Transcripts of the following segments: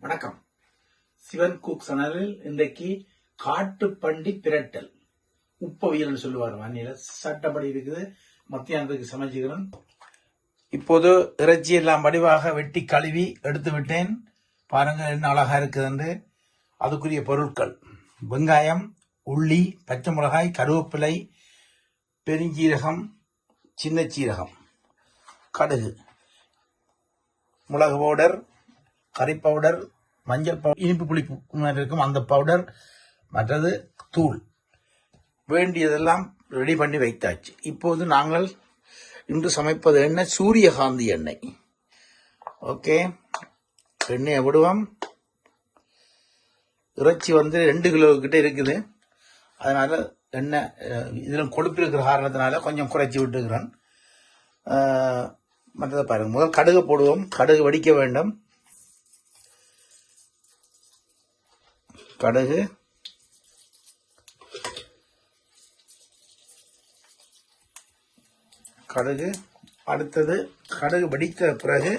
வணக்கம். சிவன் குக் சேனலில் இன்றைக்கு காட்டுப்பண்டி பிரட்டல் உப்பவியல் சொல்லுவார். வானிலை சட்டப்படி இருக்குது. மத்தியானத்துக்கு சமைச்சுக்கிறேன். இப்போது இறைச்சி எல்லாம் வடிவாக வெட்டி கழுவி எடுத்து விட்டேன். பாருங்க என்ன அழகா இருக்குதுன்னு. அதுக்குரிய பொருட்கள்: வெங்காயம், உள்ளி, பச்சை மிளகாய், கருவேப்பிலை, பெருஞ்சீரகம், சின்ன சீரகம், கடுகு, மிளகு பவுடர், கறி பவுடர், மஞ்சள் பவுடர், இனிப்பு புளிப்பு மாதிரி இருக்கும் அந்த பவுடர், மற்றது தூள். வேண்டியதெல்லாம் ரெடி பண்ணி வைத்தாச்சு. இப்போது நாங்கள் இன்று சமைப்பது எண்ணெய் சூரியகாந்தி எண்ணெய். ஓகே, எண்ணெயை விடுவோம். இறைச்சி 2 கிலோ கிட்ட இருக்குது. அதனால எண்ணெய் இதில் கொழுப்பு இருக்கிற காரணத்தினால கொஞ்சம் குறைச்சி விட்டுக்கிறேன். மற்றதை பாருங்க. முதல் கடுகு போடுவோம். கடுகு வடிக்க வேண்டும். கடுகு, அடுத்தது கடுகு வெடித்த பிறகு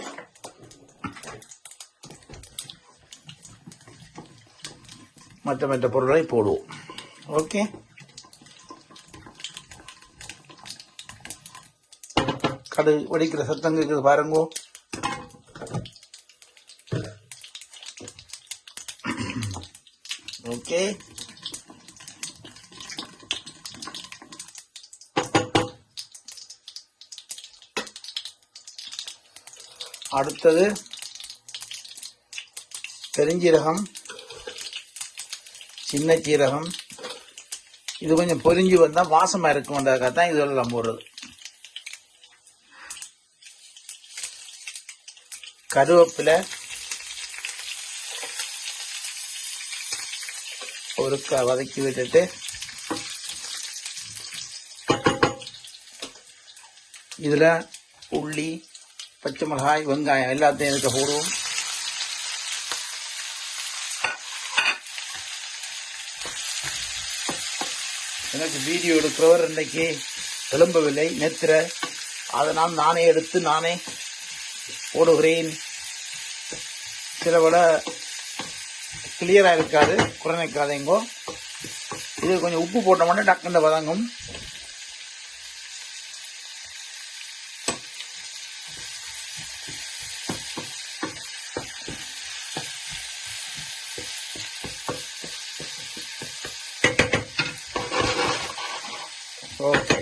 மற்ற பொருளை போடுவோம். ஓகே, கடுகு வெடிக்கிற சத்தம் இருக்குது பாருங்க. ஓகே, அடுத்தது பெருஞ்சீரகம், சின்ன சீரகம். இது கொஞ்சம் பொரிஞ்சு வந்தால் வாசமாக இருக்கும்ன்றதுக்காக தான் இதெல்லாம் போடுறது. கருவேப்பிலை ஒருக்கா வதக்கி விட்டுட்டு இதில் உள்ளி, பச்சை மிளகாய், வெங்காயம் எல்லாத்தையும் இதுக்கு போடுவோம். எனக்கு வீடியோ எடுக்கிறவர் இன்னைக்கு எழும்பவில்லை, நெத்திர. அதனால் நானே எடுத்து நானே போடுகிறேன். சில விட கிளியராக இருக்காது, குறைக்காதேங்கோ. இது கொஞ்சம் உப்பு போட்டோம்னா டக்குன்னு வதங்கும். ஓகே,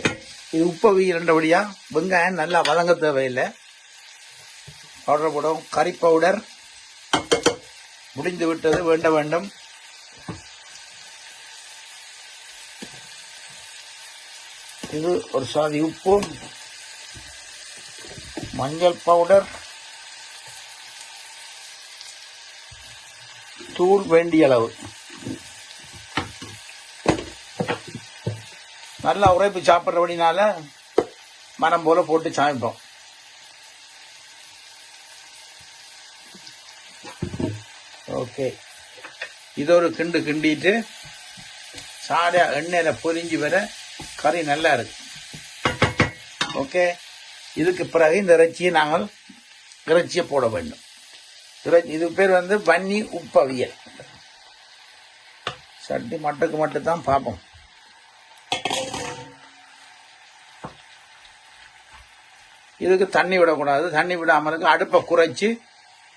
இது உப்பவி 2 வழியா. வெங்காயம் நல்லா வதங்க தேவையில்லை. பவுடர் போடுவோம். கறி பவுடர் முடிந்து விட்டது, வேண்ட வேண்டும். இது ஒரு சாதி உப்பு, மஞ்சள் பவுடர், தூள் வேண்டிய அளவு. நல்லா உரைப்பு சாப்பிட்றபடினால மனம் போல போட்டு சமைப்போம். ஓகே, இது ஒரு கிண்டிட்டு சாடியா எண்ணெயில் பொரிஞ்சு வர கறி நல்லா இருக்கு. ஓகே, இதுக்கு பிறகு இந்த இறைச்சியை போட வேண்டும். இது பேர் வன்னி உப்பவியல். சட்டி மட்டுக்கு தான் பார்ப்போம். இதுக்கு தண்ணி விடக்கூடாது. தண்ணி விடாமலுக்கு அடுப்பை குறைச்சி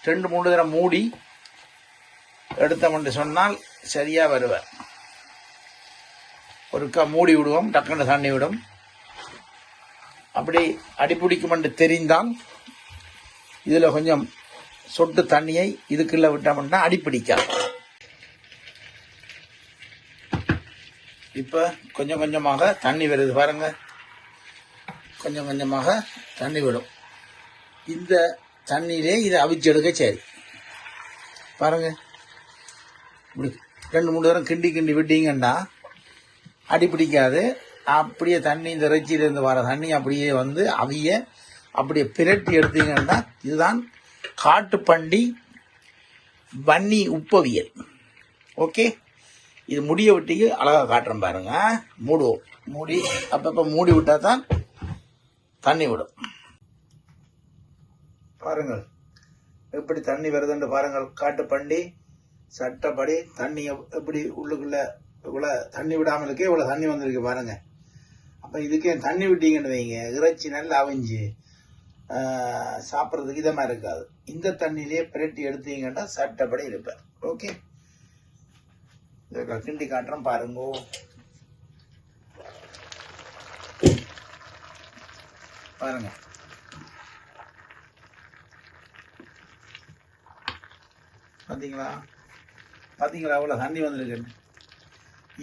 2-3 தடவை மூடி எடுத்தோம்னு சொன்னால் சரியா வருவார். ஒருக்கா மூடி விடுவோம், டக்குன்னு தண்ணி விடும். அப்படி அடிப்பிடிக்குமென்று தெரிந்தால் இதில் கொஞ்சம் சொட்டு தண்ணியை இதுக்குள்ள விட்டோம்னா அடிப்பிடிக்காது. இப்போ கொஞ்சம் கொஞ்சமாக தண்ணி வருது பாருங்க. கொஞ்சம் கொஞ்சமாக தண்ணி விடும். இந்த தண்ணியிலே இதை அவிச்சு எடுக்க சரி பாருங்க. இப்படி 2-3 தடவை கிண்டி விட்டீங்கன்னா அடிப்பிடிக்காது. அப்படியே தண்ணி, இந்த இறைச்சியிலிருந்து வர தண்ணி அப்படியே அவிய அப்படியே பிரட்டி எடுத்தீங்கன்னா இதுதான் காட்டுப்பண்டி வன்னி உப்பவியல். ஓகே, இது முடிய விட்டிக்கு அழகாக காட்டுறேன் பாருங்க. மூடுவோம். மூடி அப்பப்போ மூடி விட்டா தான் தண்ணி விடும். பாருங்கள், எப்படி தண்ணி வருதுன்னு பாருங்கள். காட்டு பண்டி சட்டப்படி தண்ணி எப்படி உள்ளுக்குள்ள இவ்வளவு தண்ணி விடாமல் இருக்கே இவ்வளவு தண்ணி வந்திருக்கு பாருங்க. அப்ப இதுக்கே தண்ணி விட்டீங்கன்னு வைங்க, இறைச்சி நல்லா அவிஞ்சு சாப்பிட்றதுக்கு இதமா இருக்காது. இந்த தண்ணியிலேயே பிரட்டி எடுத்தீங்கன்னா சட்டப்படி இருப்பார். ஓகே, கிண்டி காட்டுறோம் பாருங்க. பாருங்க பாத்தீங்களா பாத்தீங்களா அவ்வளவு தண்ணி வந்திருக்கு.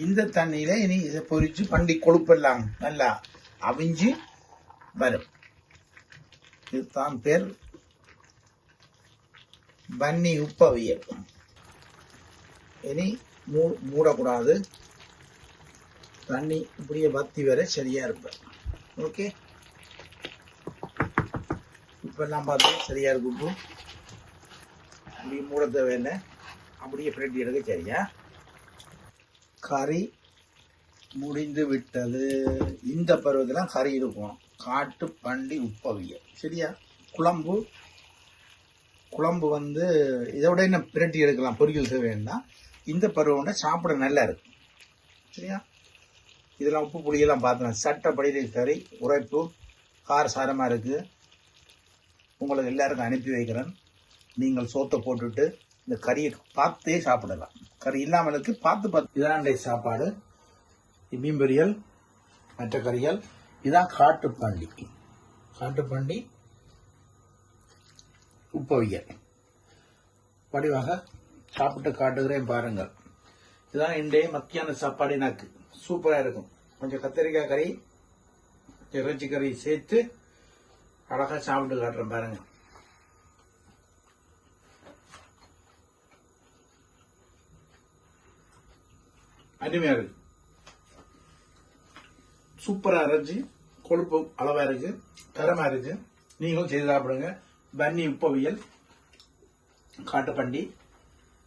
இந்த தண்ணியில இனி இதை பொரிச்சு பண்டி கொழுப்பெல்லாம் நல்லா அவிஞ்சு வரும். இதுதான் பேர் பன்னி உப்பவியல். இனி மூடக்கூடாது, தண்ணி இப்படியே வத்தி வர சரியா இருப்பேன். ஓகே, உப்பெல்லாம் பார்த்து சரியா இருக்கு. இப்படி மூட தேவையில்லை, அப்படியே பிரட்டி எடுக்க சரியா. கறி முடிந்து விட்டது. இந்த பருவத்தில் கறி இருக்கும். காட்டு பண்டி உப்பவியல் சரியா. குழம்பு வந்து இதை விட என்ன பிரட்டி எடுக்கலாம், பொரியல் தேவைன்னா இந்த பருவம் சாப்பிட நல்லா இருக்கு சரியா. இதெல்லாம் உப்பு புளியெல்லாம் பார்த்தேன். சட்டப்படி கறி உரைப்பு காரசாரமாக இருக்குது. உங்களுக்கு எல்லாருக்கும் அனுப்பி வைக்கிறேன். நீங்கள் சோத்தை போட்டுட்டு இந்த கறியை பார்த்தே சாப்பிடலாம். கறி இல்லாமலுக்கு பார்த்து இதான் சாப்பாடு. மீன் பொரியல், மற்ற கறிகள். இதான் காட்டுப்பண்டி உப்பவியல். வடிவாக சாப்பிட்டு காட்டுகிறேன் பாருங்கள். இதுதான் இன்றைய மத்தியான சாப்பாடு. எனக்கு சூப்பரா இருக்கும். கொஞ்சம் கத்திரிக்காய் கறி, இறைச்சி கறி சேர்த்து அழகா சாப்பிட்டு காட்டுறேன் பாருங்க. அருமையா இருக்கு, சூப்பரா இருந்துச்சு. கொழுப்பு அளவா இருக்கு, தரமா இருக்கு. நீங்களும் செய்து சாப்பிடுங்க. பன்னி உப்பவியல் காட்டுப்பண்டி.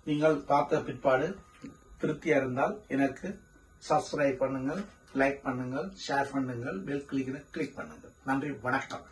நீங்கள் பார்த்த பிற்பாடு திருப்தியா இருந்தால் எனக்கு சப்ஸ்கிரைப் பண்ணுங்கள், லைக் பண்ணுங்கள், ஷேர் பண்ணுங்கள், பெல் கிளிக் பண்ணுங்கள். நன்றி, வணக்கம்.